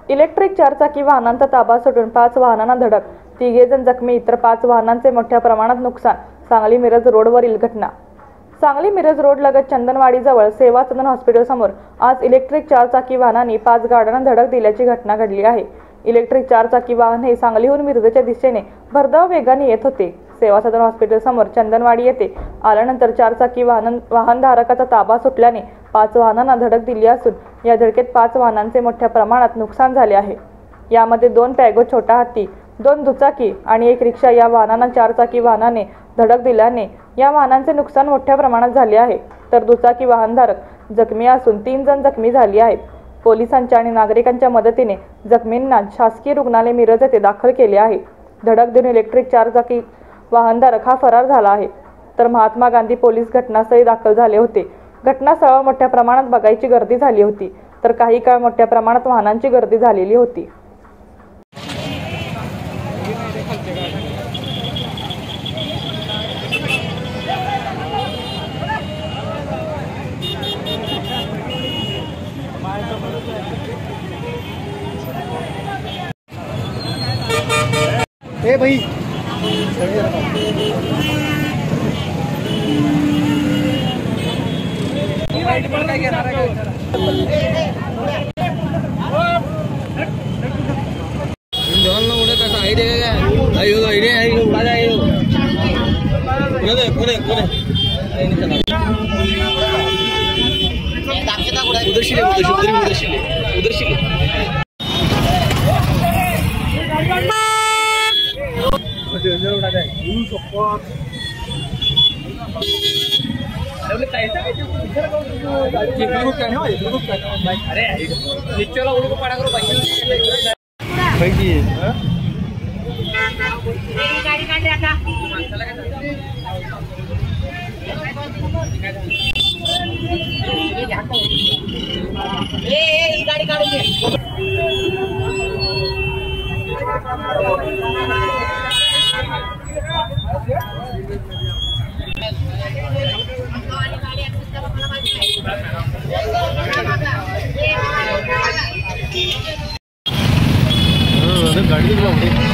Electric चारचाकी वाहनांचा ताबा सुटून 5 वाहनांना धडक, 3 जण जखमी, इतर 5 वाहनांचे मोठ्या प्रमाणात नुकसान. सांगली मिरज रोडवरील घटना. सांगली मिरज रोड लगत चंदनवाडीजवळ सेवा सदन हॉस्पिटल समोर आज इलेक्ट्रिक चारचाकी वाहनांनी 5 गाड्यांना धडक दिल्याची घटना घडली आहे. इलेक्ट्रिक चारचाकी वाहन हे सांगलीहून मिरजच्या दिशेने भरधाव वेगाने येत होते. सेवा सदन हॉस्पिटल समोर चंदनवाडी येथे आल्यानंतर चारचाकी वाहनधारकाचा ताबा सुटल्याने 5 वाहनांना धडक दिली असून या धडकेत 5 वाहनांचे मोठ्या प्रमाणात नुकसान झाले आहे. यामध्ये 2 पॅगो छोटा हत्ती, 2 दुचाकी आणि 1 रिक्षा या वाहनांना चारचाकी वाहनाने धडक दिल्याने या वाहनांचे नुकसान मोठ्या प्रमाणात झाले आहे. तर दुचाकी वाहनधारक जखमी असून 3 जण जखमी झाले आहेत. पोलिसांच्या आणि नागरिकांच्या मदतीने जखमींना शासकीय रुग्णालय मिरज येथे दाखल केले आहे. धडक देऊन इलेक्ट्रिक चारचाकी वाहनधारक हा फरार झाला आहे. तर महात्मा गांधी पोलीस घटनास्थळी दाखल झाले होते. घटनास्थळावर मोठ्या प्रमाणात बघायची गर्दी झाली होती. तर काही काळ मोठ्या प्रमाणात वाहनांची गर्दी झालेली होती. ए भाई गाड़ी